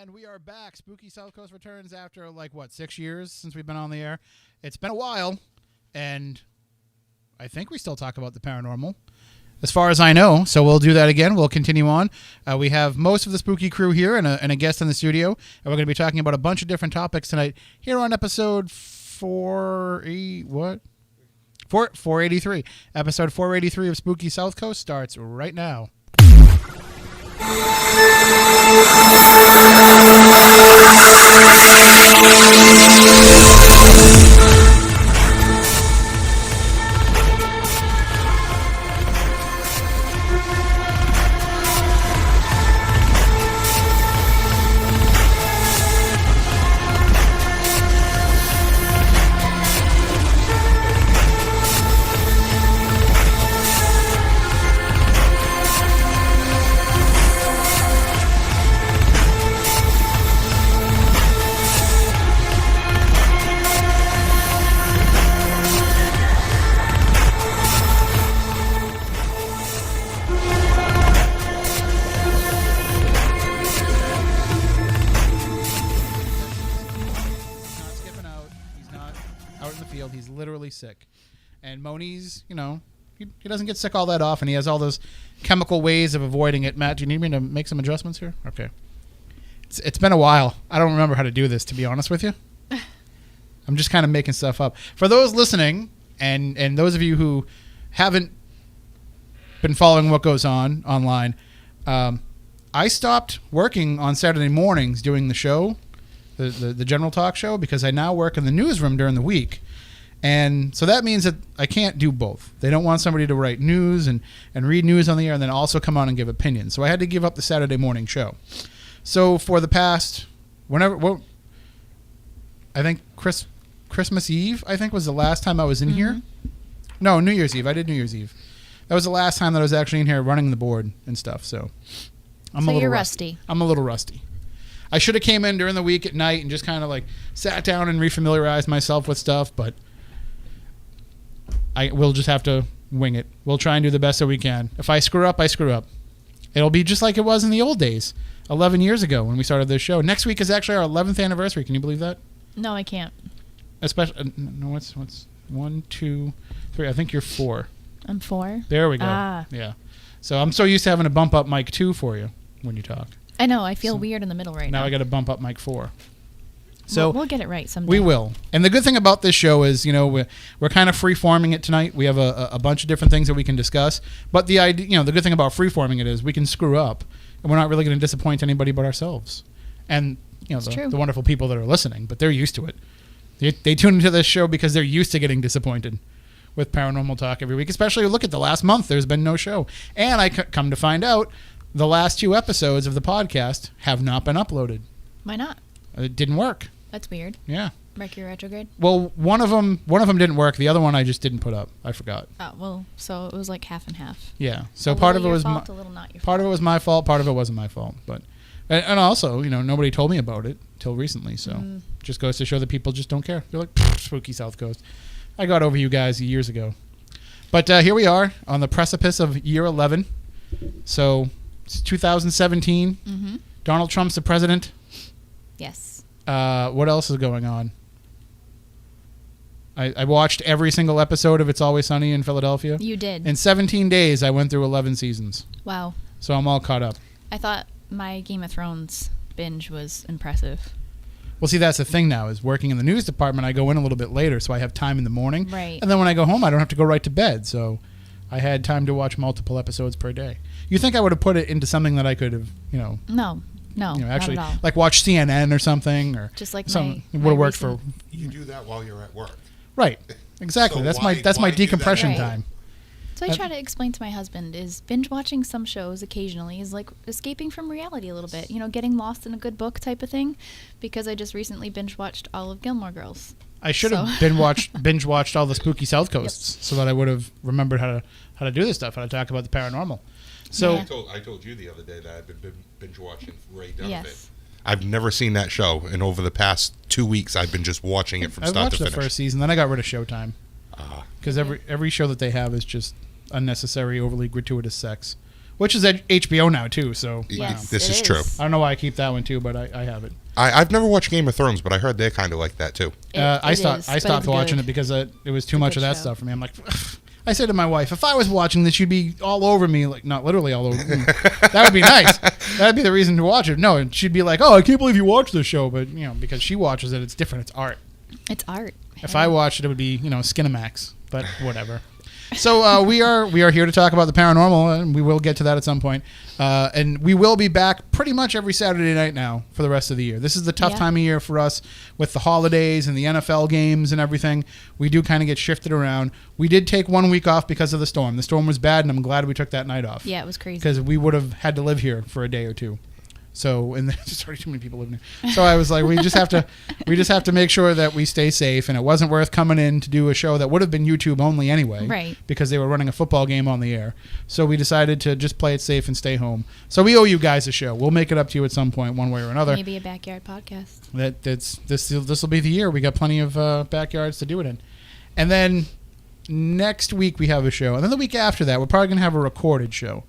And we are back. Spooky South Coast returns after, 6 years since we've been on the air. It's been a while, and I think we still talk about the paranormal, as far as I know. So we'll do that again. We'll continue on. We have most of the spooky crew here and a guest in the studio, and we're going to be talking about a bunch of different topics tonight here on episode 483. Episode 483 of Spooky South Coast starts right now. Sick. And Moni's, he doesn't get sick all that often. He has all those chemical ways of avoiding it. Matt, do you need me to make some adjustments here? Okay. It's been a while. I don't remember how to do this, to be honest with you. I'm just kind of making stuff up. For those listening, and those of you who haven't been following what goes on online, I stopped working on Saturday mornings doing the show, the general talk show, because I now work in the newsroom during the week. And so that means that I can't do both. They don't want somebody to write news and read news on the air and then also come on and give opinions. So I had to give up the Saturday morning show. So for the past, I think Christmas Eve, was the last time I was in here. No, New Year's Eve. I did New Year's Eve. That was the last time that I was actually in here running the board and stuff. So I'm a little rusty. I'm a little rusty. I should have came in during the week at night and just kind of sat down and refamiliarized myself with stuff, but we'll just have to wing it. We'll try and do the best that we can. If I screw up, I screw up. It'll be just like it was in the old days, 11 years ago when we started this show. Next week is actually our 11th anniversary. Can you believe that? No, I can't. Especially, no, what's 1, 2, 3? I think you're 4. I'm 4? There we go. Ah. Yeah. So I'm so used to having to bump up mic 2 for you when you talk. I know. I feel weird in the middle right now. Now I got to bump up mic 4. So we'll get it right someday. We will. And the good thing about this show is, we're kind of free-forming it tonight. We have a bunch of different things that we can discuss. But the idea, the good thing about free-forming it is we can screw up, and we're not really going to disappoint anybody but ourselves. And the wonderful people that are listening, but they're used to it. They tune into this show because they're used to getting disappointed with paranormal talk every week. Especially look at the last month. There's been no show, and I come to find out the last 2 episodes of the podcast have not been uploaded. Why not? It didn't work. That's weird. Yeah. Mercury retrograde? Well, one of them didn't work. The other one I just didn't put up. I forgot. Oh, well, so it was half and half. Yeah. So part of it was part of it was my fault. Part of it wasn't my fault. But and also, nobody told me about it till recently. So just goes to show that people just don't care. They're like, spooky South Coast. I got over you guys years ago. But here we are on the precipice of year 11. So it's 2017. Mm-hmm. Donald Trump's the president. Yes. What else is going on? I watched every single episode of It's Always Sunny in Philadelphia. You did. In 17 days, I went through 11 seasons. Wow. So I'm all caught up. I thought my Game of Thrones binge was impressive. Well, see, that's the thing now, is working in the news department, I go in a little bit later, so I have time in the morning. Right. And then when I go home, I don't have to go right to bed. So I had time to watch multiple episodes per day. You think I would have put it into something that I could have, No, actually, not at all. like watch CNN or something, or just like something would have worked for. You do that while you're at work, right? Exactly. So that's my decompression Right. time. So I try to explain to my husband is binge watching some shows occasionally is like escaping from reality a little bit. Getting lost in a good book type of thing. Because I just recently binge watched all of Gilmore Girls. I should have binge watched all the Spooky South Coasts so that I would have remembered how to do this stuff, how to talk about the paranormal. So I told you the other day that I've been binge watching Ray Donovan. Yes. I've never seen that show, and over the past 2 weeks, I've been just watching it from start to watched finish. the first season, then I got rid of Showtime because every show that they have is just unnecessary, overly gratuitous sex. which is at HBO now too. So Yes, This it is true. I don't know why I keep that one too, but I have it. I've never watched Game of Thrones, but I heard they're kind of like that too. I stopped watching it because it was too much of that show. stuff for me. I'm like, I said to my wife, if I was watching this, you'd be all over me, like not literally all over me. That would be nice. That'd be the reason to watch it. No, and she'd be like, oh, I can't believe you watched this show, but because she watches it, it's different. It's art. It's art. If I watched it, it would be Skinamax, but whatever. So we are here to talk about the paranormal, and we will get to that at some point. And we will be back pretty much every Saturday night now for the rest of the year. This is the tough time of year for us with the holidays and the NFL games and everything. We do kind of get shifted around. We did take 1 week off because of the storm. The storm was bad, and I'm glad we took that night off. Yeah, it was crazy. Because we would have had to live here for a day or two. So, and there's already too many people living here. So I was like, we just have to make sure that we stay safe. And it wasn't worth coming in to do a show that would have been YouTube only anyway, right? Because they were running a football game on the air. So we decided to just play it safe and stay home. So we owe you guys a show. We'll make it up to you at some point, one way or another. Maybe a backyard podcast. This will be the year. We got plenty of backyards to do it in. And then next week we have a show, and then the week after that we're probably gonna have a recorded show,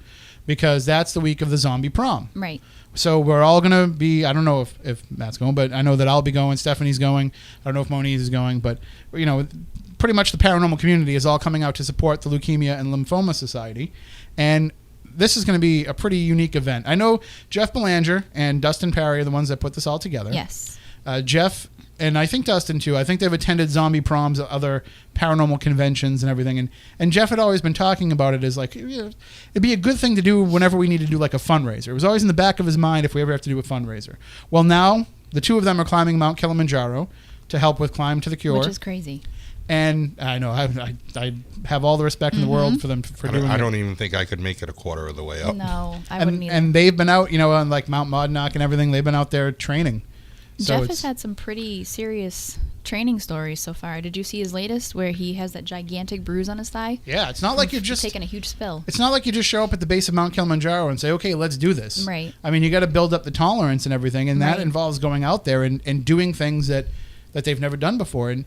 because that's the week of the zombie prom. Right. So we're all going to be, I don't know if Matt's going, but I know that I'll be going, Stephanie's going, I don't know if Moniz is going, but, pretty much the paranormal community is all coming out to support the Leukemia and Lymphoma Society, and this is going to be a pretty unique event. I know Jeff Belanger and Dustin Parry are the ones that put this all together. Yes. Jeff, and I think Dustin too, I think they've attended zombie proms at other paranormal conventions and everything, and Jeff had always been talking about it as like, it'd be a good thing to do whenever we need to do like a fundraiser. It was always in the back of his mind if we ever have to do a fundraiser. Well, now the two of them are climbing Mount Kilimanjaro to help with Climb to the Cure. Which is crazy. And I know, I have all the respect in the world for them for doing it. I don't even think I could make it a quarter of the way up. No, I wouldn't either. And they've been out, on like Mount Monadnock and everything, they've been out there training. So Jeff has had some pretty serious training stories so far. Did you see his latest where he has that gigantic bruise on his thigh? Yeah, it's not like you're just taking a huge spill. It's not like you just show up at the base of Mount Kilimanjaro and say, okay, let's do this. Right. I mean, you got to build up the tolerance and everything, and that involves going out there and doing things that they've never done before. And,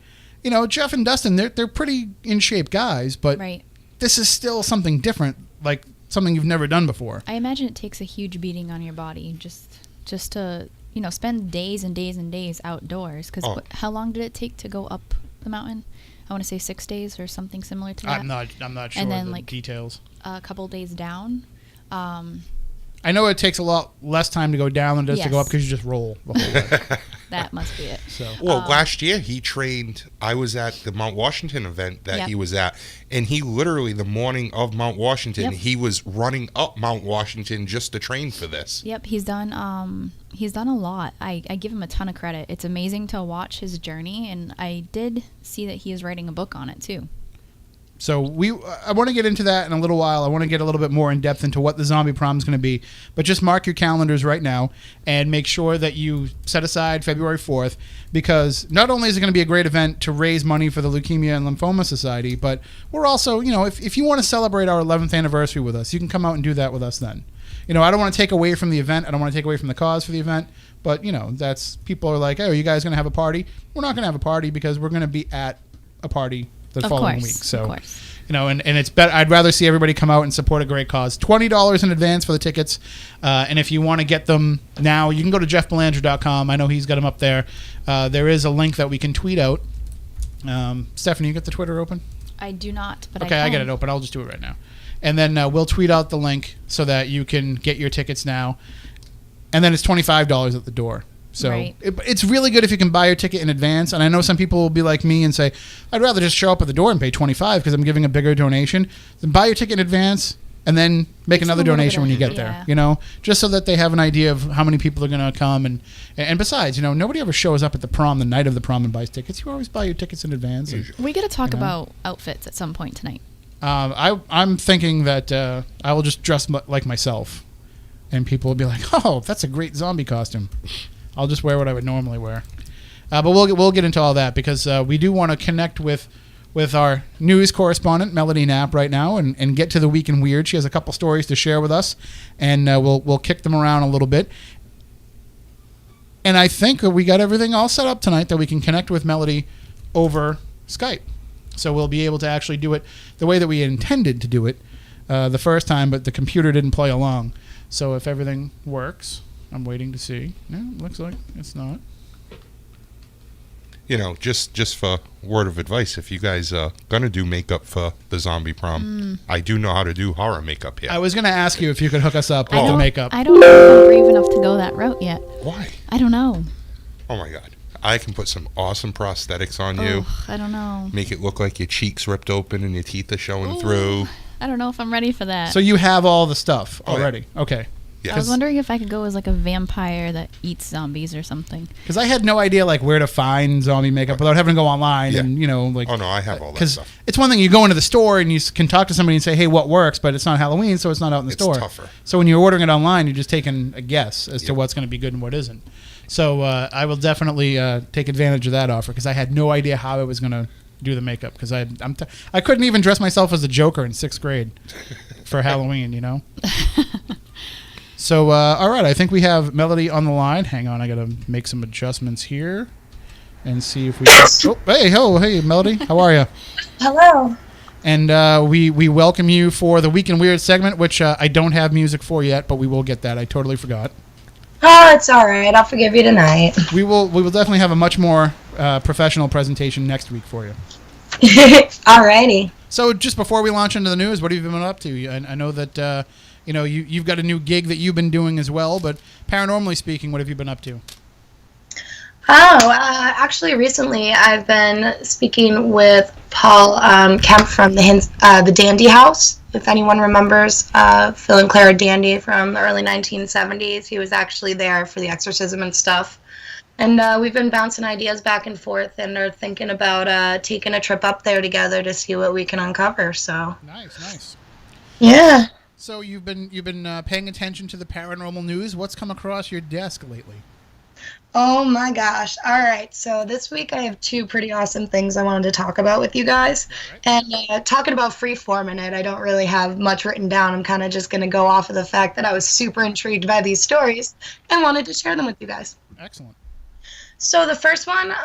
Jeff and Dustin, they're pretty in shape guys, but this is still something different, like something you've never done before. I imagine it takes a huge beating on your body just to spend days and days and days outdoors. Because how long did it take to go up the mountain? I want to say 6 days or something similar to that. I'm not sure and then, the details. A couple days down. I know it takes a lot less time to go down than it does to go up because you just roll the whole way. That must be it. So. Well, last year he trained. I was at the Mount Washington event that he was at, and he literally the morning of Mount Washington, he was running up Mount Washington just to train for this. Yep, he's done a lot. I give him a ton of credit. It's amazing to watch his journey, and I did see that he is writing a book on it too. So I want to get into that in a little while. I want to get a little bit more in depth into what the zombie prom is going to be. But just mark your calendars right now and make sure that you set aside February 4th, because not only is it going to be a great event to raise money for the Leukemia and Lymphoma Society, but we're also, if you want to celebrate our 11th anniversary with us, you can come out and do that with us then. I don't want to take away from the event. I don't want to take away from the cause for the event. But, that's people are like, oh, are you guys going to have a party? We're not going to have a party because we're going to be at a party the following week. So, and it's better. I'd rather see everybody come out and support a great cause. $20 in advance for the tickets. And if you want to get them now, you can go to jeffbelanger.com. I know he's got them up there. There is a link that we can tweet out. Stephanie, you got the Twitter open? I do not, but I get it open. I'll just do it right now. And then we'll tweet out the link so that you can get your tickets now. And then it's $25 at the door. So it's really good if you can buy your ticket in advance. And I know some people will be like me and say, I'd rather just show up at the door and pay $25 because I'm giving a bigger donation. Then buy your ticket in advance and then make another donation when you get there, just so that they have an idea of how many people are going to come. And besides, nobody ever shows up at the prom the night of the prom and buys tickets. You always buy your tickets in advance. We got to talk about outfits at some point tonight. I'm thinking that I will just dress like myself. And people will be like, oh, that's a great zombie costume. I'll just wear what I would normally wear. But we'll get into all that because we do want to connect with our news correspondent, Melody Knapp, right now and get to the Week in Weird. She has a couple stories to share with us, and we'll kick them around a little bit. And I think we got everything all set up tonight that we can connect with Melody over Skype. So we'll be able to actually do it the way that we intended to do it. the first time, but the computer didn't play along. So if everything works, I'm waiting to see. Yeah, looks like it's not. You know, just for word of advice, if you guys are gonna do makeup for the zombie prom, I do know how to do horror makeup here. I was gonna ask you if you could hook us up with the makeup. I don't know if I'm brave enough to go that route yet. Why? I don't know. Oh my God. I can put some awesome prosthetics on you. I don't know. Make it look like your cheeks ripped open and your teeth are showing through. I don't know if I'm ready for that. So you have all the stuff already. Yeah. Okay. Yeah. I was wondering if I could go as like a vampire that eats zombies or something. Because I had no idea like where to find zombie makeup without having to go online and like. Oh no, I have all that stuff. Because it's one thing you go into the store and you can talk to somebody and say, hey, what works, but it's not Halloween, so it's not out in the store. It's tougher. So when you're ordering it online, you're just taking a guess as to what's going to be good and what isn't. So I will definitely take advantage of that offer because I had no idea how I was going to do the makeup because I couldn't even dress myself as a Joker in 6th grade for Halloween, you know. So, all right, I think we have Melody on the line. Hang on, I got to make some adjustments here and see if we can... hey, Melody, how are you? Hello. And we welcome you for the Week in Weird segment, which I don't have music for yet, but we will get that. I totally forgot. Oh, it's all right. I'll forgive you tonight. We will definitely have a much more professional presentation next week for you. Alrighty. So just before we launch into the news, what have you been up to? I know that... you've got a new gig that you've been doing as well, but paranormally speaking, what have you been up to? Actually, recently I've been speaking with Paul Kemp from the Dandy House. If anyone remembers Phil and Clara Dandy from the early 1970s, he was actually there for the exorcism and stuff. And we've been bouncing ideas back and forth and are thinking about taking a trip up there together to see what we can uncover. So Nice. Yeah. So you've been paying attention to the paranormal news. What's come across your desk lately? Oh my gosh. All right. So this week I have 2 pretty awesome things I wanted to talk about with you guys. Right. And talking about freeform in it, I don't really have much written down. I'm kind of just going to go off of the fact that I was super intrigued by these stories and wanted to share them with you guys. Excellent. So the first one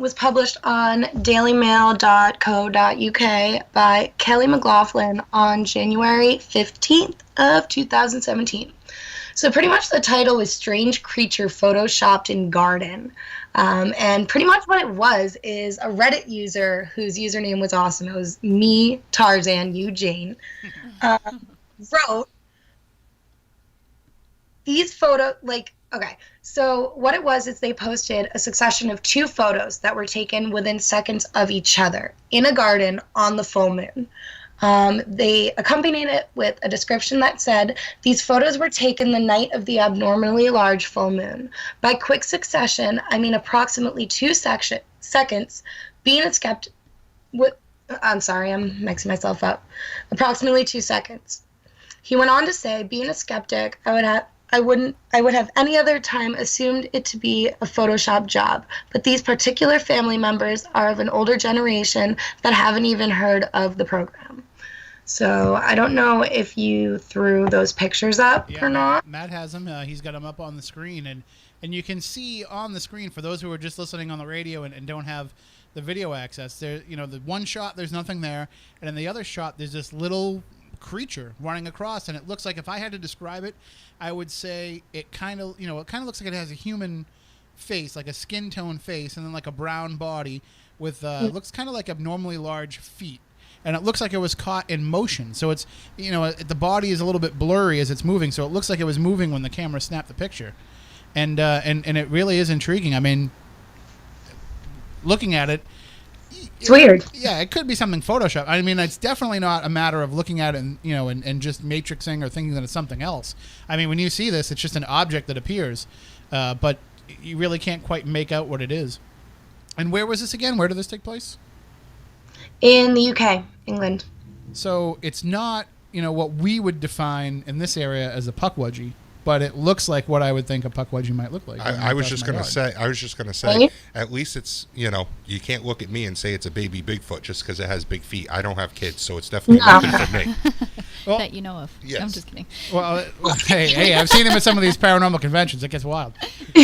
was published on dailymail.co.uk by Kelly McLaughlin on January 15th of 2017. So pretty much the title was Strange Creature Photoshopped in Garden. And pretty much what it was is a Reddit user whose username was awesome. It was me, Tarzan, you, Jane, wrote these photos, okay, so what it was is they posted a succession of 2 photos that were taken within seconds of each other in a garden on the full moon. They accompanied it with a description that said, these photos were taken the night of the abnormally large full moon. By quick succession, I mean approximately 2 seconds, being a skeptic... I'm sorry, I'm mixing myself up. Approximately 2 seconds. He went on to say, being a skeptic, I would have any other time assumed it to be a Photoshop job, but these particular family members are of an older generation that haven't even heard of the program. So I don't know if you threw those pictures up or not. Matt has them. He's got them up on the screen, and you can see on the screen for those who are just listening on the radio and don't have the video access. There, the one shot, there's nothing there, and in the other shot, there's this little creature running across, and it looks like, if I had to describe it, I would say it kind of looks like it has a human face, like a skin tone face, and then like a brown body with looks kind of like abnormally large feet, and it looks like it was caught in motion. So it's the body is a little bit blurry as it's moving, so it looks like it was moving when the camera snapped the picture, and it really is intriguing. I mean, looking at it. It's weird. Yeah, it could be something Photoshopped. I mean, it's definitely not a matter of looking at it and just matrixing or thinking that it's something else. I mean, when you see this, it's just an object that appears, but you really can't quite make out what it is. And where was this again? Where did this take place? In the UK, England. So it's not, what we would define in this area as a puckwudgie, but it looks like what I would think a puckwudgie might look like. I was just going to say, at least it's, you can't look at me and say it's a baby Bigfoot just because it has big feet. I don't have kids, so it's definitely nothing for me. Well, that you know of. Yes. I'm just kidding. Well, hey, I've seen them at some of these paranormal conventions. It gets wild.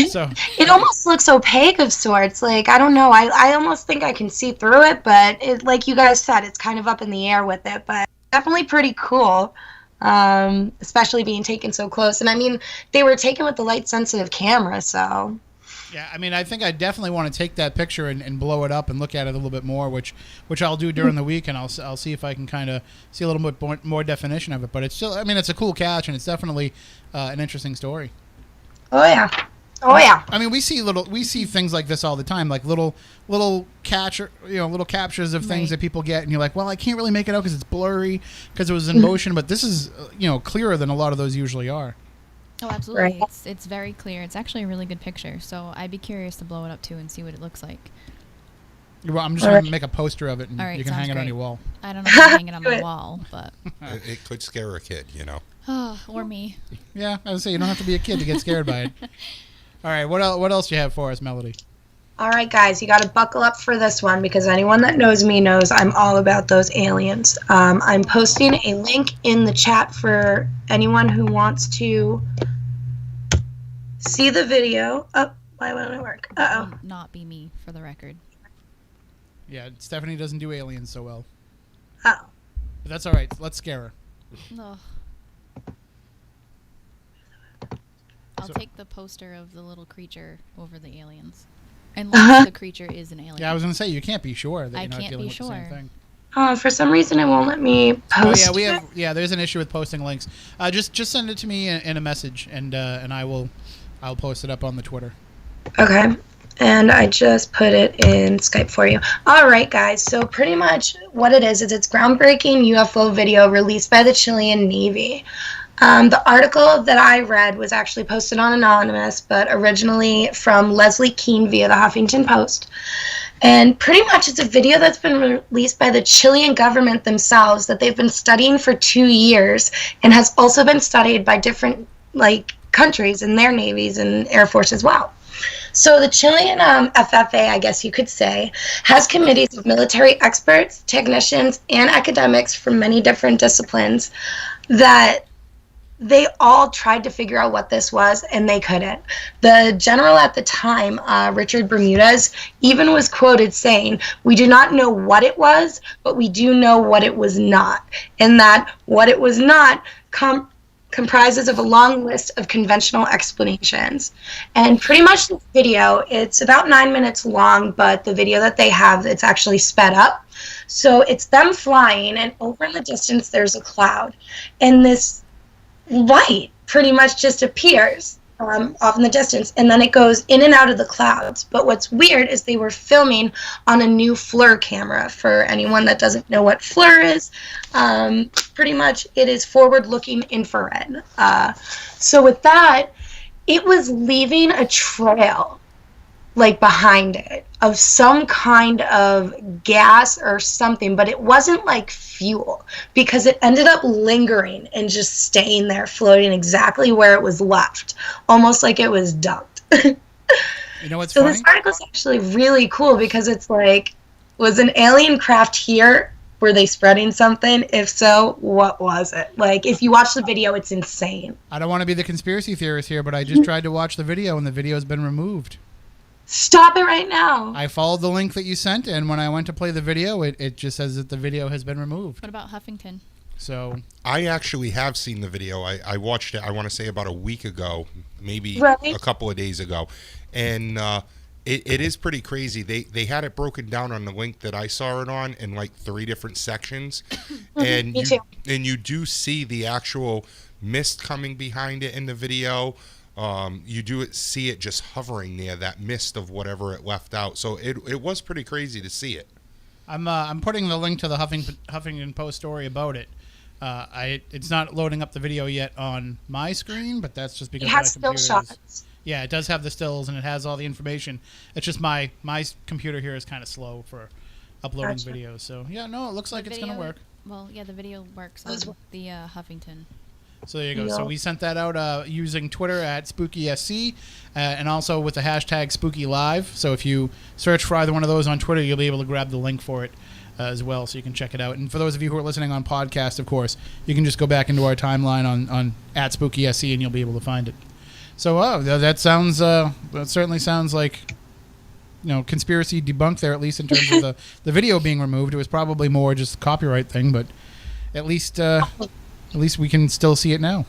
So it almost looks opaque of sorts. Like, I don't know. I almost think I can see through it, but it, like you guys said, it's kind of up in the air with it. But definitely pretty cool, especially being taken so close. And I mean, they were taken with the light-sensitive camera, so... Yeah, I mean, I think I definitely want to take that picture and blow it up and look at it a little bit more, which I'll do during the week, and I'll see if I can kind of see a little bit more definition of it. But it's still, I mean, it's a cool catch, and it's definitely an interesting story. Oh yeah, oh yeah. I mean, we see things like this all the time, like little captures of things that people get, and you're like, well, I can't really make it out because it's blurry because it was in motion, but this is clearer than a lot of those usually are. Oh, absolutely. Right. It's very clear. It's actually a really good picture. So I'd be curious to blow it up too and see what it looks like. Well, I'm just going to make a poster of it, and right, you can hang it on your wall. I don't know if I'll hang it on my wall, but... It could scare a kid, Oh, or me. Yeah, I would say you don't have to be a kid to get scared by it. All right, what else do you have for us, Melody? All right, guys, you got to buckle up for this one because anyone that knows me knows I'm all about those aliens. I'm posting a link in the chat for anyone who wants to see the video. Oh, why won't it work? Uh-oh. It will not be me, for the record. Yeah, Stephanie doesn't do aliens so well. Oh. But that's all right. Let's scare her. No. I'll take the poster of the little creature over the aliens. Unless the creature is an alien. Yeah, I was going to say, you can't be sure that I you're not can't dealing be with the same thing. For some reason, it won't let me post. Oh, yeah, there's an issue with posting links. Just send it to me in a message, and I'll post it up on the Twitter. Okay. And I just put it in Skype for you. All right, guys. So pretty much what it is it's groundbreaking UFO video released by the Chilean Navy. The article that I read was actually posted on Anonymous, but originally from Leslie Keene via the Huffington Post. And pretty much it's a video that's been released by the Chilean government themselves that they've been studying for 2 years and has also been studied by different countries and their navies and air force as well. So the Chilean FFA, I guess you could say, has committees of military experts, technicians, and academics from many different disciplines that they all tried to figure out what this was, and they couldn't. The general at the time, Richard Bermudez, even was quoted saying, "We do not know what it was, but we do know what it was not." And that what it was not comprises of a long list of conventional explanations. And pretty much this video, it's about 9 minutes long, but the video that they have, it's actually sped up. So it's them flying, and over in the distance, there's a cloud. And this light pretty much just appears off in the distance, and then it goes in and out of the clouds. But what's weird is they were filming on a new FLIR camera. For anyone that doesn't know what FLIR is, pretty much it is forward-looking infrared. So with that, it was leaving a trail behind it of some kind of gas or something, but it wasn't like fuel because it ended up lingering and just staying there, floating exactly where it was left, almost like it was dumped. You know what's so funny? This article's actually really cool because it's was an alien craft here? Were they spreading something? If so, what was it? If you watch the video, it's insane. I don't want to be the conspiracy theorist here, but I just tried to watch the video, and the video has been removed. Stop it right now. I followed the link that you sent, and when I went to play the video, it just says that the video has been removed. What about Huffington? So I actually have seen the video. I watched it, I want to say about a week ago, maybe Really? a couple of days ago. And it is pretty crazy. They had it broken down on the link that I saw it on in 3 different sections. And Me too. you do see the actual mist coming behind it in the video. You do see it just hovering near that mist of whatever it left out. So it was pretty crazy to see it. I'm putting the link to the Huffington Post story about it. It's not loading up the video yet on my screen, but that's just because It has still shots. Yeah, it does have the stills and it has all the information. It's just my computer here is kind of slow for uploading Gotcha. videos. So yeah, no, it looks like it's gonna work. Well, yeah, the video works on the Huffington. So there you go. So we sent that out using Twitter at SpookySC and also with the hashtag SpookyLive. So if you search for either one of those on Twitter, you'll be able to grab the link for it as well, so you can check it out. And for those of you who are listening on podcast, of course, you can just go back into our timeline on at SpookySC and you'll be able to find it. So that certainly sounds like conspiracy debunked there, at least in terms of the video being removed. It was probably more just a copyright thing, but at least we can still see it now.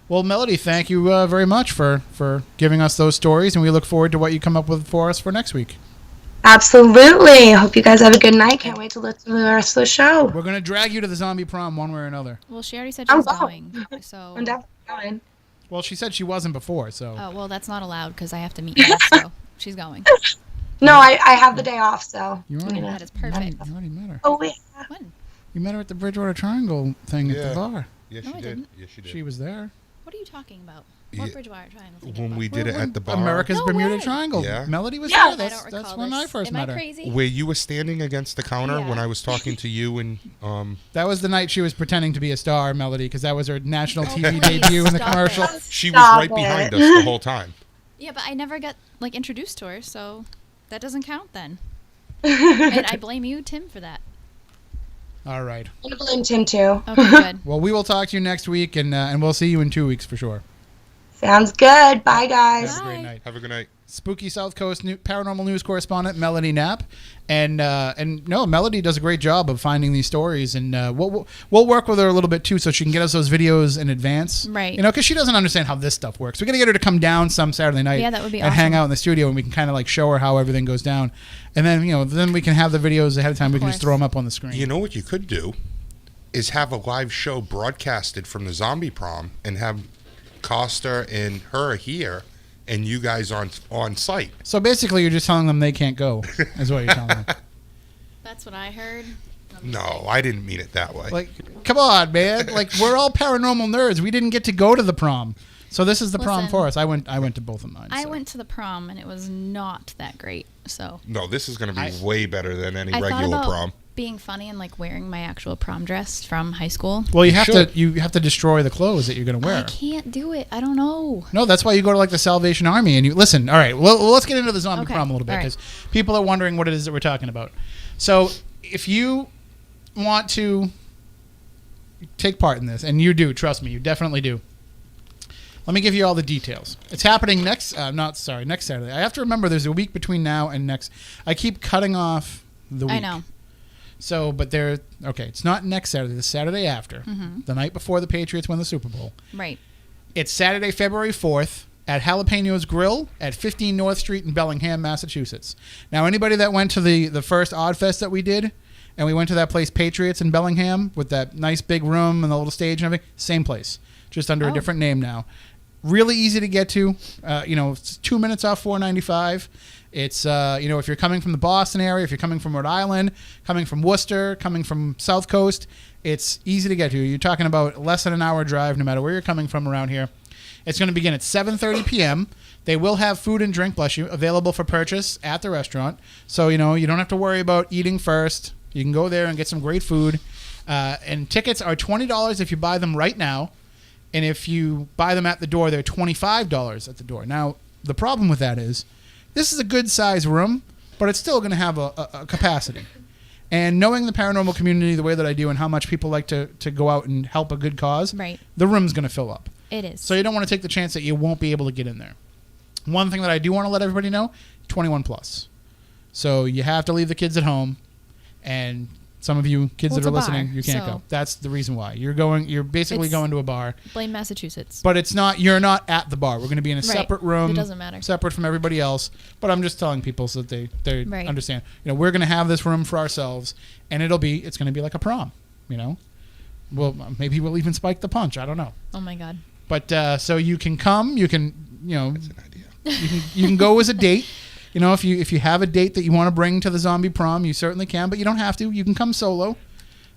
Well, Melody, thank you very much for giving us those stories, and we look forward to what you come up with for us for next week. Absolutely. Hope you guys have a good night. Can't wait to listen to the rest of the show. We're going to drag you to the zombie prom one way or another. Well, she already said she was going. So. I'm definitely going. Well, she said she wasn't before, so. Oh, well, that's not allowed because I have to meet you, so she's going. No, I have the day off, so. That is perfect. You already met her. Oh, wait. When? You met her at the Bridgewater Triangle thing at the bar. Yes, No, she I did. didn't. Yes, she did. She was there. What are you talking about? Yeah. What Bridgewater Triangle? When we did it at the bar. America's No Bermuda way. Triangle. Yeah. Melody was Yeah. there. I don't recall That's when I this. first Am met I her. crazy? Where you were standing against the counter Yeah. when I was talking to you and That was the night she was pretending to be a star, Melody, because that was her national TV please, debut in the stop commercial. it. she was Stop right it. behind us the whole time. Yeah, but I never got introduced to her, so that doesn't count then. And I blame you, Tim, for that. All right. I'm going to blame Tim, too. Okay, good. Well, we will talk to you next week, and we'll see you in 2 weeks for sure. Sounds good. Bye, guys. Have a great Bye. night. Have a good night. Spooky South Coast paranormal news correspondent Melody Knapp, and no, Melody does a great job of finding these stories, and we'll work with her a little bit too, so she can get us those videos in advance, Right. You know, because she doesn't understand how this stuff works. We're gonna get her to come down some Saturday night, Yeah, that would be and hang awesome. out in the studio, and we can kind of show her how everything goes down, and then then we can have the videos ahead of time. We can just course. throw them up on the screen. You know what you could do is have a live show broadcasted from the zombie prom and have Costa and her here and you guys on site. So basically, you're just telling them they can't go, is what you're telling them. That's what I heard. No, I didn't mean it that way. Like, come on, man! We're all paranormal nerds. We didn't get to go to the prom, so this is the prom Listen, for us. I went to both of mine. I so. went to the prom, and it was not that great, so. No, this is going to be way better than any I thought regular about prom. being funny and wearing my actual prom dress from high school. Well, you have should. to destroy the clothes that you're going to wear. I can't do it. I don't know. No, that's why you go to the Salvation Army and you listen. All right, well, let's get into the zombie Okay, prom a little bit all right. because people are wondering what it is that we're talking about. So, if you want to take part in this, and you do, trust me, you definitely do. Let me give you all the details. It's happening next Saturday. I have to remember there's a week between now and next. I keep cutting off the week. I know. So, but it's not next Saturday, the Saturday after, the night before the Patriots win the Super Bowl. Right. It's Saturday, February 4th at Jalapenos Grill at 15 North Street in Bellingham, Massachusetts. Now, anybody that went to the first Odd Fest that we did, and we went to that place, Patriots in Bellingham, with that nice big room and the little stage and everything, same place, just under a different name now. Really easy to get to. It's 2 minutes off 495. It's, if you're coming from the Boston area, if you're coming from Rhode Island, coming from Worcester, coming from South Coast, it's easy to get to. You're talking about less than an hour drive no matter where you're coming from around here. It's going to begin at 7:30 p.m. They will have food and drink, bless you, available for purchase at the restaurant. So, you don't have to worry about eating first. You can go there and get some great food. And tickets are $20 if you buy them right now. And if you buy them at the door, they're $25 at the door. Now, the problem with that is this is a good size room, but it's still going to have a capacity. And knowing the paranormal community the way that I do and how much people like to go out and help a good cause, Right. the room's going to fill up. It is. So you don't want to take the chance that you won't be able to get in there. One thing that I do want to let everybody know, 21 plus. So you have to leave the kids at home, and some of you kids that Well, are it's a listening, bar, you can't so- go. That's the reason why. You're basically It's- going to a bar. Blame Massachusetts. But you're not at the bar. We're going to be in a Right. separate room. It doesn't matter. Separate from everybody else. But I'm just telling people so that they Right. understand. We're going to have this room for ourselves, and it's going to be like a prom, Well, maybe we'll even spike the punch. I don't know. Oh my God. But so you can come, you can, That's an idea. you can go as a date. If you have a date that you want to bring to the zombie prom, you certainly can, but you don't have to. You can come solo.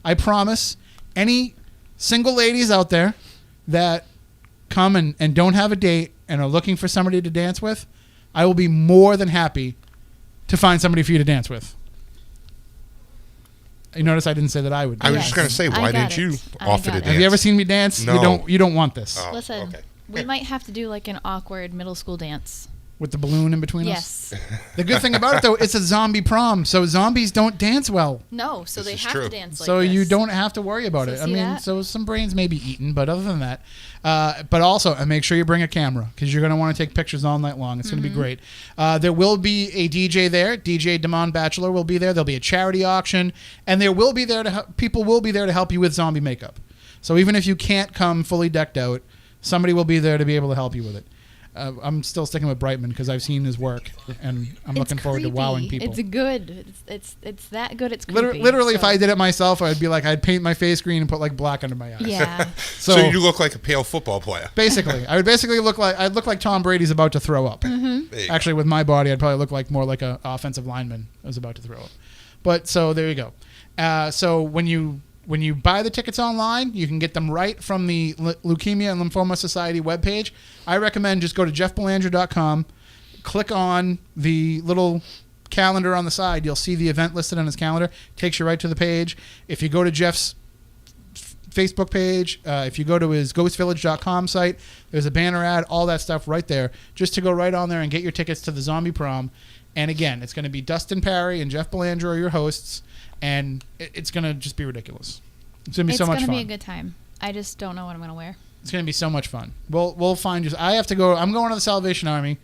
I promise any single ladies out there that come and don't have a date and are looking for somebody to dance with, I will be more than happy to find somebody for you to dance with. You notice I didn't say that I would. I was Yes. just going to say, I why got didn't you it. I offer to got it. dance? Have you ever seen me dance? No. You don't want this. Oh, Listen, okay. we might have to do an awkward middle school dance. with the balloon in between Yes. us? The good thing about it, though, it's a zombie prom, so zombies don't dance well. No, so This they is have true. to dance like So this. you don't have to worry about So it. I see mean, that? so some brains may be eaten, but other than that, but also make sure you bring a camera because you're going to want to take pictures all night long. It's going to be great. There will be a DJ there. DJ Damon Bachelor will be there. There'll be a charity auction, and there will be there to people will be there to help you with zombie makeup. So even if you can't come fully decked out, somebody will be there to be able to help you with it. I'm still sticking with Brightman because I've seen his work, and I'm looking forward to wowing people. It's good. It's that good. It's creepy. Literally, if So- I did it myself, I'd be like, I'd paint my face green and put like black under my eyes. Yeah. So you look like a pale football player. Basically, I would basically look like Tom Brady's about to throw up. There you go. Actually, with my body, I'd probably look like more like an offensive lineman that was about to throw up. But so there you go. So when you buy the tickets online, you can get them right from the Leukemia and Lymphoma Society webpage. I recommend just go to jeffbelanger.com, click on the little calendar on the side. You'll see the event listed on his calendar. Takes you right to the page. If you go to Jeff's Facebook page, if you go to his ghostvillage.com site, there's a banner ad, all that stuff right there, just to go right on there and get your tickets to the zombie prom. And again, it's going to be Dustin Parry and Jeff Belanger are your hosts, and it's going to just be ridiculous. It's going to be so much fun. It's going to be a good time. I just don't know what I'm going to wear. It's going to be so much fun. We'll find you. I have to go. I'm going to the Salvation Army,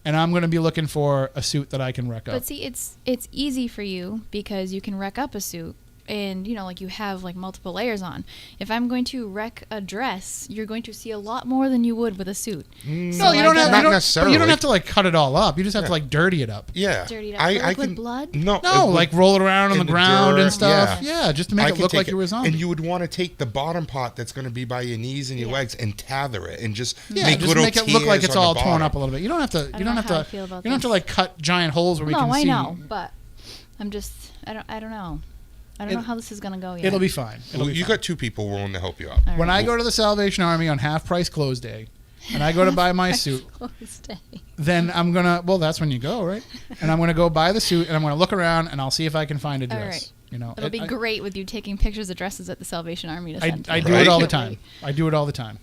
and I'm going to be looking for a suit that I can wreck up. But see, it's easy for you because you can wreck up a suit. And, you know, like you have like multiple layers on. If I'm going to wreck a dress, you're going to see a lot more than you would with a suit. No, you don't have Not you don't, necessarily. You don't have to like cut it all up. You just have to like dirty it up. Yeah. Dirty it up. Like with blood? No, No, like roll it around on the ground dirt, and stuff. yeah. Yeah, just to make it look like you were a zombie. And you would want to take the bottom part that's going to be by your knees and your legs and tether it and just make just little make it look like tears it's on the all torn bottom. up a little bit. You don't have to. I You don't don't know have how I to. feel about You don't have to this. like cut giant holes where we can No, see. I know, but I'm just I don't know. I don't know how this is going to go yet. It'll be fine. Well, you got two people willing to help you out. All When right. I go to the Salvation Army on half price close day, and I go to buy my suit, Stay. then I'm gonna. Well, that's when you go, right? And I'm gonna go buy the suit, and I'm gonna look around, and I'll see if I can find a dress. All right. You know, It'll be great with you taking pictures of dresses at the Salvation Army to send I to do me. it all the Can't time. wait. I do it all the time.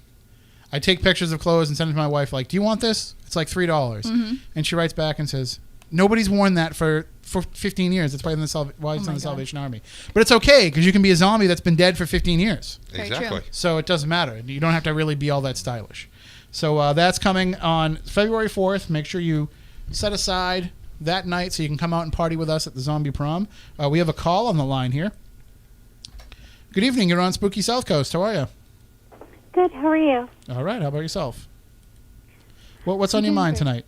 I take pictures of clothes and send it to my wife. Like, do you want this? It's like $3, Mm-hmm. and she writes back and says, "Nobody's worn that for 15 years. That's why it's in Oh the my God. Salvation Army. But it's okay because you can be a zombie that's been dead for 15 years. Very Exactly. true. So it doesn't matter. You don't have to really be all that stylish. So that's coming on February 4th. Make sure you set aside that night so you can come out and party with us at the zombie prom. We have a call on the line here. Good evening. You're on Spooky South Coast. How are you? Good. How are you? All right. How about yourself? What's on your mind tonight?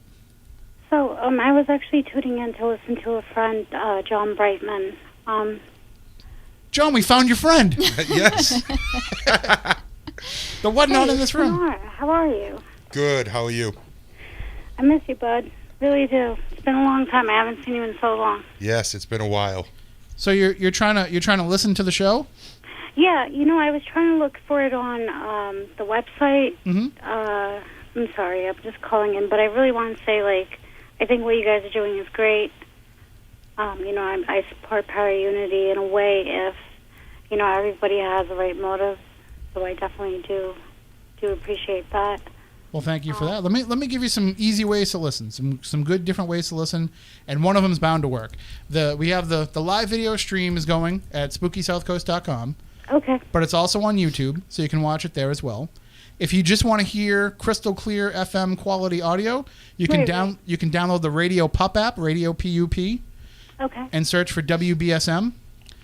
So, I was actually tuning in to listen to a friend, John Brightman. John, we found your friend. Yes. The one not in this room. How are you? Good. How are you? I miss you, bud. Really do. It's been a long time. I haven't seen you in so long. Yes, it's been a while. So you're trying to listen to the show? Yeah, I was trying to look for it on the website. Mm-hmm. I'm sorry, I'm just calling in, but I really want to say, I think what you guys are doing is great. I support Power Unity in a way if, everybody has the right motive. So I definitely do appreciate that. Well, thank you for that. Let me give you some easy ways to listen, some good different ways to listen, and one of them is bound to work. We have the live video stream is going at SpookySouthCoast.com. Okay. But it's also on YouTube, so you can watch it there as well. If you just want to hear crystal clear FM quality audio, you can download the Radio Pup app, Radio PUP, Okay. and search for WBSM.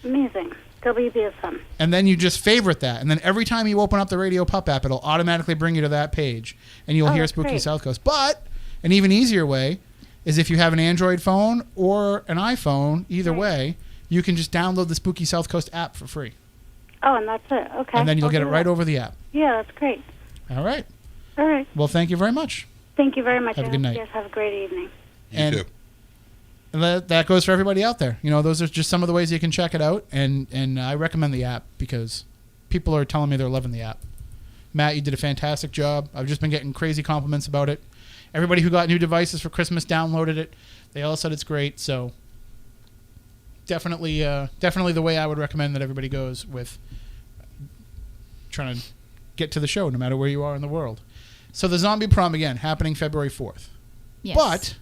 Amazing. WBSM. And then you just favorite that. And then every time you open up the Radio Pup app, it'll automatically bring you to that page. And you'll hear that's Spooky great. South Coast. But an even easier way is if you have an Android phone or an iPhone, either way, you can just download the Spooky South Coast app for free. Oh, and that's it. Okay. And then you'll I'll get it do right that. over the app. Yeah, that's great. All right. All right. Well, thank you very much. Thank you very much. Have a I good hope night. You guys have a great evening. You And- too. And that goes for everybody out there. Those are just some of the ways you can check it out. And I recommend the app because people are telling me they're loving the app. Matt, you did a fantastic job. I've just been getting crazy compliments about it. Everybody who got new devices for Christmas downloaded it. They all said it's great. So definitely the way I would recommend that everybody goes with trying to get to the show no matter where you are in the world. So the zombie prom, again, happening February 4th. Yes. But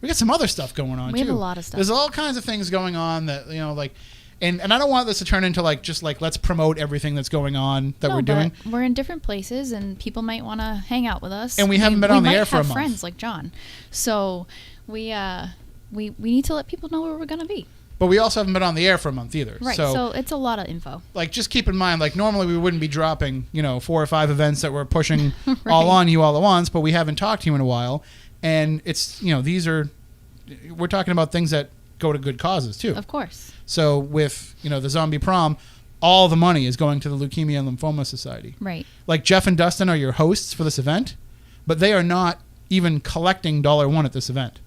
we got some other stuff going on, too. We have a lot of stuff. There's all kinds of things going on that, like... And I don't want this to turn into just let's promote everything that's going on that we're doing. But we're in different places, and people might want to hang out with us. And we haven't been on the air for a month. We might have friends like John, so we need to let people know where we're gonna be. But we also haven't been on the air for a month either. Right. So it's a lot of info. Just keep in mind, normally we wouldn't be dropping 4 or 5 events that we're pushing right. all on you all at once, but we haven't talked to you in a while, and it's we're talking about things that go to good causes too. Of course. So with, the zombie prom, all the money is going to the Leukemia and Lymphoma Society. Right. Jeff and Dustin are your hosts for this event, but they are not even collecting $1 at this event.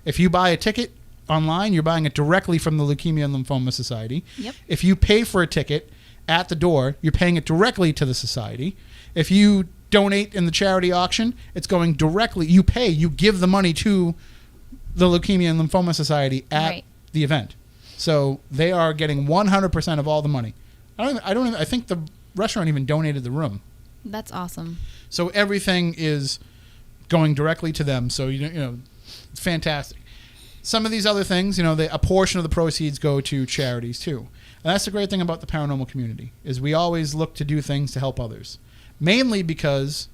If you buy a ticket online, you're buying it directly from the Leukemia and Lymphoma Society. Yep. If you pay for a ticket at the door, you're paying it directly to the society. If you donate in the charity auction, it's going directly, you give the money to the Leukemia and Lymphoma Society at the event. So they are getting 100% of all the money. I think the restaurant even donated the room. That's awesome. So everything is going directly to them. So it's fantastic. Some of these other things, a portion of the proceeds go to charities too. And that's the great thing about the paranormal community is we always look to do things to help others. Mainly because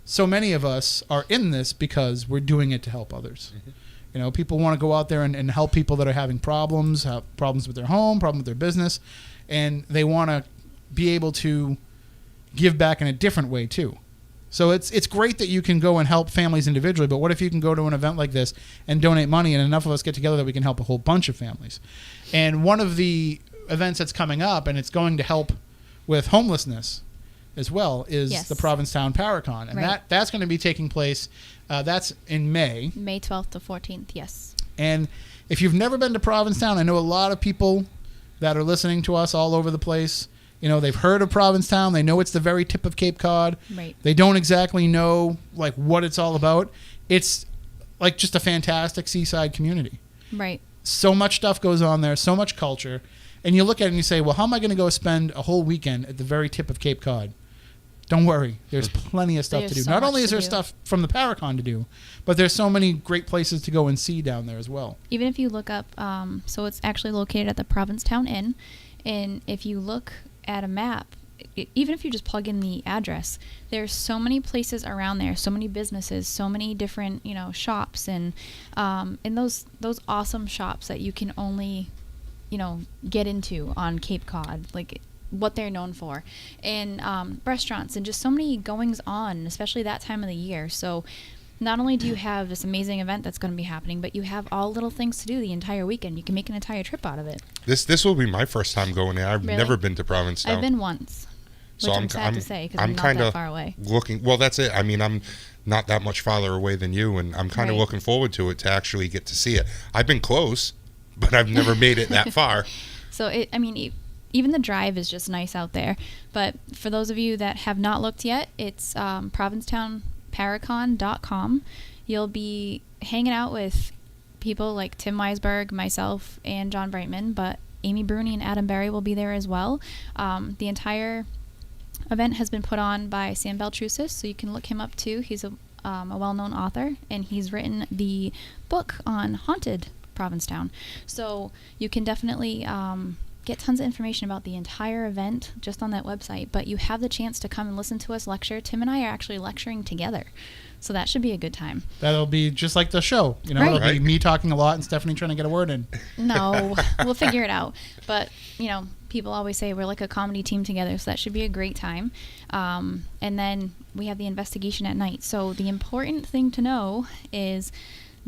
so many of us are in this because we're doing it to help others. Mm-hmm. People want to go out there and help people that are having problems, have problems with their home, problems with their business, and they want to be able to give back in a different way too. So it's great that you can go and help families individually, but what if you can go to an event like this and donate money and enough of us get together that we can help a whole bunch of families? And one of the events that's coming up, and it's going to help with homelessness as well, is the Provincetown Paracon. And that's going to be taking place, that's in May. May 12th to 14th, yes. And if you've never been to Provincetown, I know a lot of people that are listening to us all over the place. They've heard of Provincetown. They know it's the very tip of Cape Cod. Right. They don't exactly know what it's all about. It's just a fantastic seaside community. Right. So much stuff goes on there, so much culture. And you look at it and you say, well, how am I going to go spend a whole weekend at the very tip of Cape Cod? Don't worry. There's plenty of stuff to do. Not only is there stuff from the Paracon to do, but there's so many great places to go and see down there as well. Even if you look up, so it's actually located at the Provincetown Inn, and if you look at a map, even if you just plug in the address, there's so many places around there, so many businesses, so many different, shops, and those awesome shops that you can only, get into on Cape Cod, what they're known for, and restaurants, and just so many goings on, especially that time of the year. So not only do you have this amazing event that's going to be happening, but you have all little things to do the entire weekend. You can make an entire trip out of it. This will be my first time going there. I've never been to Provincetown. I've been once, which I'm sad to say because I'm not that far away. Well, that's it. I mean, I'm not that much farther away than you, and I'm kind of looking forward to it, to actually get to see it. I've been close, but I've never made it that far. So, even the drive is just nice out there. But for those of you that have not looked yet, it's provincetownparacon.com. You'll be hanging out with people like Tim Weisberg, myself, and John Brightman, but Amy Bruni and Adam Berry will be there as well. The entire event has been put on by Sam Beltrusis, so you can look him up too. He's a well-known author, and he's written the book on haunted Provincetown. So you can definitely get tons of information about the entire event just on that website, but you have the chance to come and listen to us lecture. Tim and I are actually lecturing together, so that should be a good time. That'll be just like the show, It'll be me talking a lot and Stephanie trying to get a word in. No, we'll figure it out. But, people always say we're like a comedy team together, so that should be a great time. And then we have the investigation at night. So the important thing to know is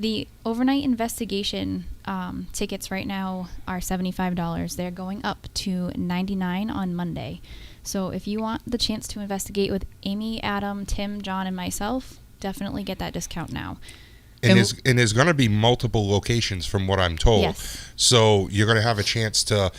the overnight investigation tickets right now are $75. They're going up to $99 on Monday. So if you want the chance to investigate with Amy, Adam, Tim, John, and myself, definitely get that discount now. And there's going to be multiple locations from what I'm told. Yes. So you're going to have a chance to,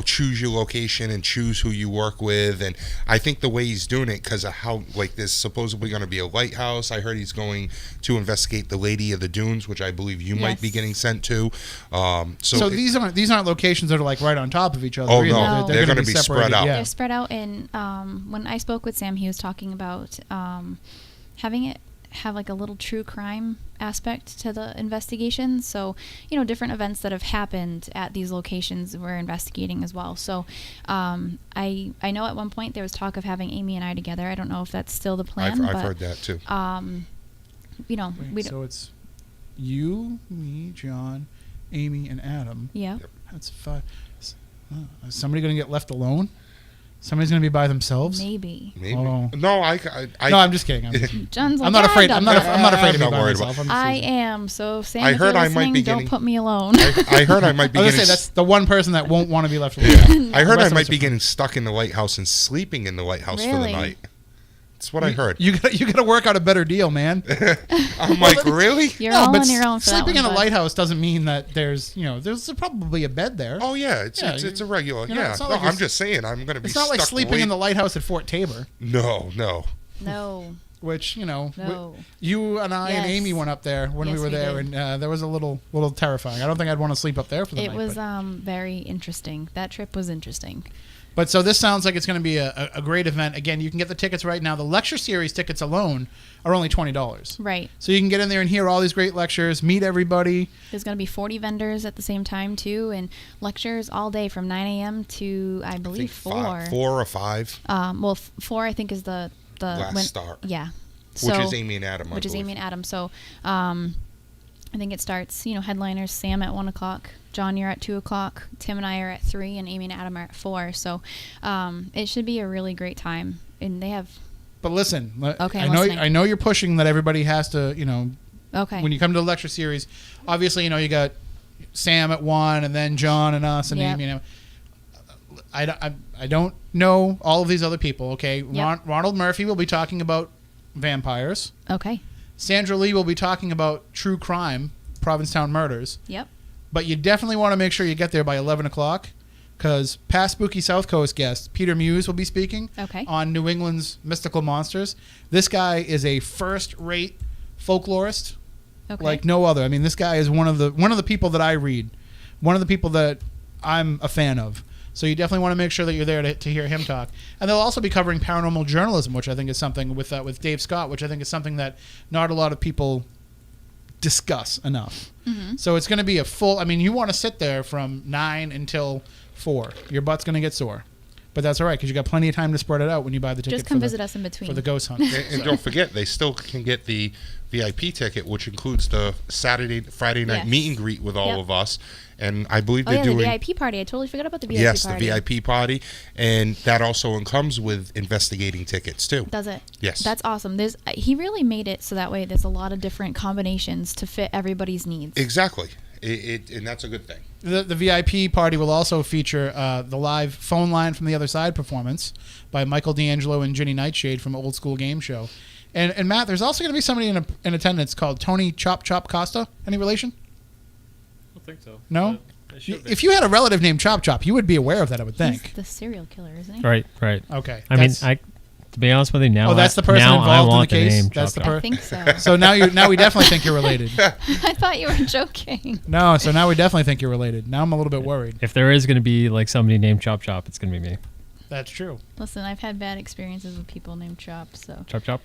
choose your location and choose who you work with. And I think the way he's doing it, because of how, there's supposedly going to be a lighthouse. I heard he's going to investigate the Lady of the Dunes, which I believe you might be getting sent to. So these aren't locations that are right on top of each other. Oh, really. no. They're going to be spread out. Yeah. They're spread out. And when I spoke with Sam, he was talking about having have like a little true crime aspect to the investigation. So, different events that have happened at these locations we're investigating as well. So, I know at one point there was talk of having Amy and I together. I don't know if that's still the plan. I've heard that too. So it's you, me, John, Amy, and Adam. Yeah. Yep. That's 5. Is somebody going to get left alone? Somebody's going to be by themselves? Maybe. Oh. No, No, I'm just kidding. John's like, I'm not afraid. I'm not afraid to be I'm not by worried myself. I'm just I teasing. am. So, Sam, I if heard you're I might listening, be don't getting- put me alone. I heard I might be I was getting. going to say, that's the one person that won't want to be left alone. I heard The I rest of might us be are getting stuck in the lighthouse and sleeping in the lighthouse for the Really? night. That's what I heard. You got to work out a better deal, man. I'm like, really? You're all on your own for that sleeping one, in a bud. lighthouse doesn't mean that there's probably a bed there. Oh yeah, it's Yeah, it's a regular. you know, Yeah, it's not no, like I'm it's- just saying I'm gonna be. It's not like stuck sleeping in the lighthouse at Fort Tabor, No. No. which No. you and I and Yes. Amy went up there when we Yes, were we there, did. and there was a little terrifying. I don't think I'd want to sleep up there for the It night. was but- very interesting. That trip was interesting. But so this sounds like it's going to be a great event. Again, you can get the tickets right now. The lecture series tickets alone are only $20. Right. So you can get in there and hear all these great lectures, meet everybody. There's going to be 40 vendors at the same time, too, and lectures all day from 9 a.m. to, I believe, 4. 4 or 5. 4, I think, is the Last start. Yeah. Which is Amy and Adam. Which is Amy and Adam. So I think it starts, headliners, Sam at 1 o'clock, John, you're at 2 o'clock, Tim and I are at 3, and Amy and Adam are at 4. So it should be a really great time. And they have... But listen, Okay, I know you're pushing that everybody has to, Okay. when you come to the lecture series, obviously, you got Sam at 1 and then John and us and Yep. Amy. I don't know all of these other people, okay? Yep. Ronald Murphy will be talking about vampires. Okay. Sandra Lee will be talking about true crime, Provincetown murders. Yep. But you definitely want to make sure you get there by 11 o'clock because past Spooky South Coast guest Peter Muse will be speaking on New England's mystical monsters. This guy is a first-rate folklorist like no other. I mean, this guy is one of the people that I read, one of the people that I'm a fan of. So you definitely want to make sure that you're there to hear him talk. And they'll also be covering paranormal journalism, which I think is something with Dave Scott, which I think is something that not a lot of people discuss enough. Mm-hmm. So it's going to be a full... I mean, you want to sit there from 9 until 4. Your butt's going to get sore. But that's all right, because you got plenty of time to spread it out when you buy the ticket. Just come visit us in between. For the ghost hunt. And don't forget, they still can get the VIP ticket, which includes the Friday night meet and greet with all of us. And I believe they're doing... the VIP party. I totally forgot about the VIP party. Yes, the VIP party. And that also comes with investigating tickets, too. Does it? Yes. That's awesome. He really made it so that way there's a lot of different combinations to fit everybody's needs. Exactly. And that's a good thing. The VIP party will also feature the live phone line from the other side performance by Michael D'Angelo and Ginny Nightshade from Old School Game Show. And Matt, there's also going to be somebody in attendance called Tony Chop Chop Costa. Any relation? I don't think so. No? If you had a relative named Chop Chop, you would be aware of that, I would think. He's the serial killer, isn't he? Right. Okay. I mean, to be honest with you, now that's the person now involved I in want the case? name That's Chop the Chop. I think so. So now we definitely think you're related. I thought you were joking. No, so now we definitely think you're related. Now I'm a little bit worried. If there is going to be like somebody named Chop Chop, it's going to be me. That's true. Listen, I've had bad experiences with people named Chop, so. Chop Chop.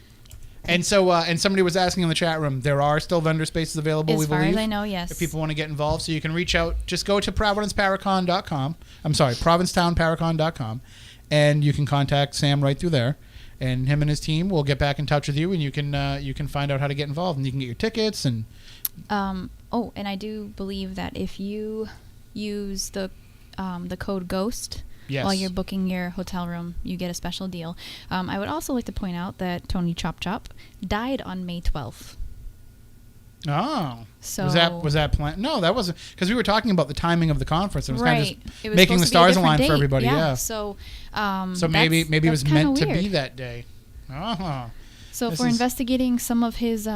And so, and somebody was asking in the chat room, there are still vendor spaces available, we As far believe. as I know, yes. If people want to get involved, so you can reach out. Just go to providenceparacon.com. I'm sorry, provincetownparacon.com, and you can contact Sam right through there. And him and his team will get back in touch with you, and you can find out how to get involved, and you can get your tickets. And and I do believe that if you use the code GHOST while you're booking your hotel room, you get a special deal. I would also like to point out that Tony Chop Chop died on May 12th. Oh, so was that planned? No, that wasn't, because we were talking about the timing of the conference. It was kind of It just was making the supposed to be a stars different align for date. everybody. Yeah. So, so maybe it was that's meant kinda to be weird. that day. Oh. So if This we're is- investigating some of his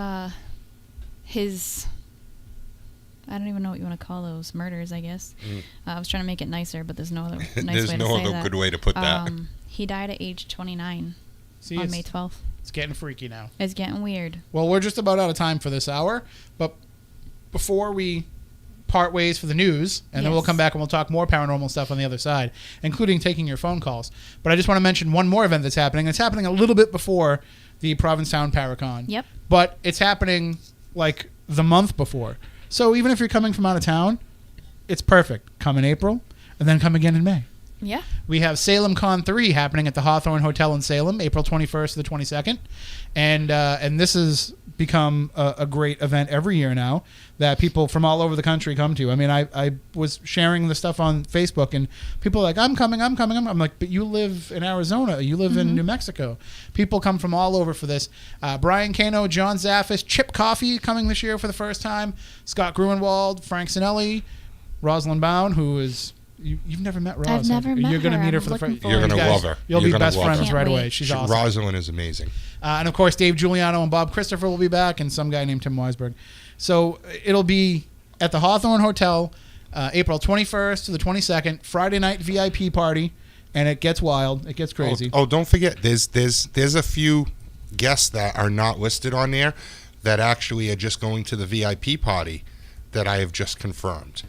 I don't even know what you want to call those murders, I guess. I was trying to make it nicer, but there's no other nice way to say that. There's no other good way to put that. He died at age 29 See, on May 12th. It's getting freaky now. It's getting weird. Well, we're just about out of time for this hour, but before we part ways for the news, and then we'll come back and we'll talk more paranormal stuff on the other side, including taking your phone calls. But I just want to mention one more event that's happening. It's happening a little bit before the Provincetown Paracon. Yep. But it's happening like the month before. So even if you're coming from out of town, it's perfect. Come in April and then come again in May. Yeah. We have Salem Con 3 happening at the Hawthorne Hotel in Salem, April 21st to the 22nd. And this has become a great event every year now that people from all over the country come to. I mean, I was sharing the stuff on Facebook, and people are like, I'm coming. I'm like, but you live in Arizona. You live in New Mexico. People come from all over for this. Brian Cano, John Zaffis, Chip Coffee coming this year for the first time, Scott Gruenwald, Frank Sinelli, Rosalind Bound, who is... You've never met Roz. I've never met her. You're going to meet her I'm for the first. You're going to love her. You'll be best friends Can't right wait. away. She's awesome. Rosalind is amazing. And of course, Dave Giuliano and Bob Christopher will be back, and some guy named Tim Weisberg. So it'll be at the Hawthorne Hotel, April 21st to the 22nd, Friday night VIP party, and it gets wild. It gets crazy. Oh, don't forget, there's a few guests that are not listed on there that actually are just going to the VIP party that I have just confirmed.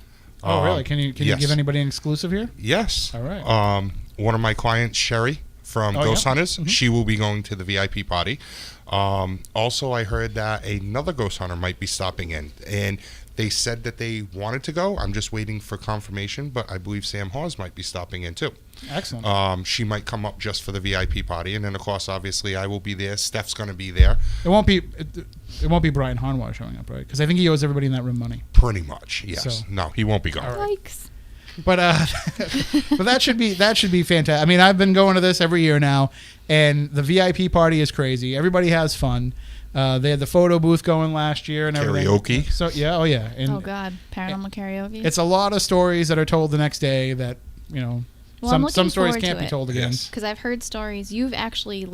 Oh, really? Can you yes. give anybody an exclusive here? Yes. All right. One of my clients, Sherry from Ghost yeah. Hunters, she will be going to the VIP party. Also, I heard that another ghost hunter might be stopping in, and they said that they wanted to go. I'm just waiting for confirmation, but I believe Sam Hawes might be stopping in too. Excellent. She might come up just for the VIP party, and then of course, obviously, I will be there. Steph's going to be there. It won't be Brian Hanwar showing up, right? Because I think he owes everybody in that room money. Pretty much, yes. So. No, he won't be going. Yikes. But but that should be fantastic. I mean, I've been going to this every year now, and the VIP party is crazy. Everybody has fun. They had the photo booth going last year and everything. Karaoke. So yeah, And Oh God, paranormal karaoke. it's a lot of stories that are told the next day that Well, I'm some looking stories forward can't to be it. told again. Yes. Because I've heard stories. You've actually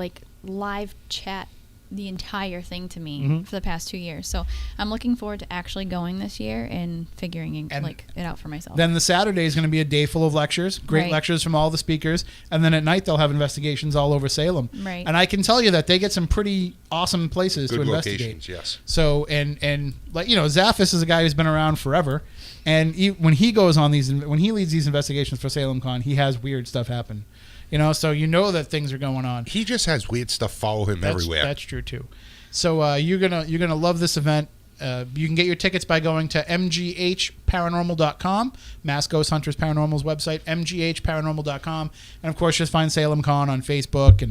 live chat the entire thing to me for the past 2 years. So I'm looking forward to actually going this year and figuring it out for myself. Then the Saturday is going to be a day full of lectures, great Right. lectures from all the speakers, and then at night they'll have investigations all over Salem. Right. And I can tell you that they get some pretty awesome places Good to investigate. locations, yes. So and Zaffis is a guy who's been around forever, and when he leads these investigations for Salem Con, he has weird stuff happen. So that things are going on. He just has weird stuff follow him everywhere. That's true too. So you're gonna love this event. You can get your tickets by going to mghparanormal.com, Mass Ghost Hunters Paranormal's website, mghparanormal.com, and of course just find Salem Con on Facebook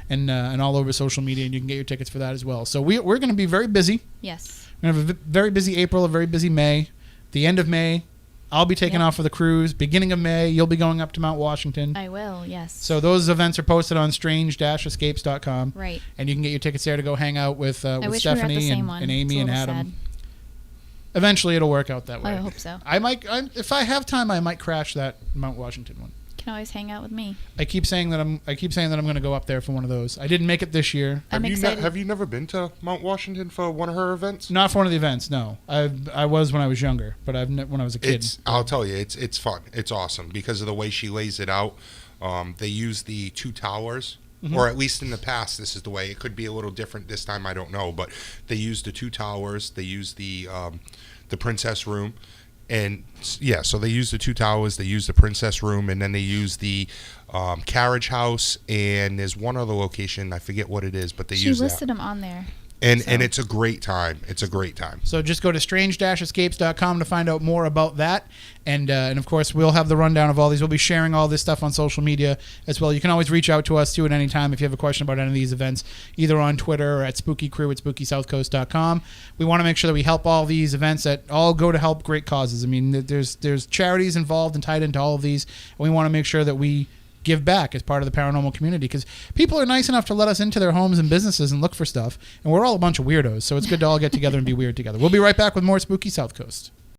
and all over social media, and you can get your tickets for that as well. So we're going to be very busy. Yes. We're going to have a very busy April, a very busy May. The end of May, I'll be taking off for the cruise. Beginning of May, you'll be going up to Mount Washington. I will, yes. So those events are posted on strange-escapes.com. Right. And you can get your tickets there to go hang out with I wish Stephanie we were at the same one. and Amy It's and a little Adam. sad. Eventually it'll work out that way. I hope so. If I have time, I might crash that Mount Washington one. Can always hang out with me. I keep saying that I'm going to go up there for one of those. I didn't make it this year. I'm excited. Have you never been to Mount Washington for one of her events? Not for one of the events, no. I was when I was younger, but when I was a kid. I'll tell you, it's fun. It's awesome because of the way she lays it out. They use the two towers, or at least in the past, this is the way. It could be a little different this time. I don't know, but they use the two towers. They use the princess room. And yeah, so they use the two towers, they use the princess room, and then they use the carriage house, and there's one other location, I forget what it is, but they use that. She listed them on there. And it's a great time. It's a great time. So just go to strange-escapes.com to find out more about that. And of course, we'll have the rundown of all these. We'll be sharing all this stuff on social media as well. You can always reach out to us, too, at any time if you have a question about any of these events, either on Twitter or at spookykrew@spookysouthcoast.com. We want to make sure that we help all these events that all go to help great causes. I mean, there's charities involved and tied into all of these, and we want to make sure that we give back as part of the paranormal community, because people are nice enough to let us into their homes and businesses and look for stuff, and we're all a bunch of weirdos, so it's good to all get together and be weird together. We'll be right back with more Spooky South Coast.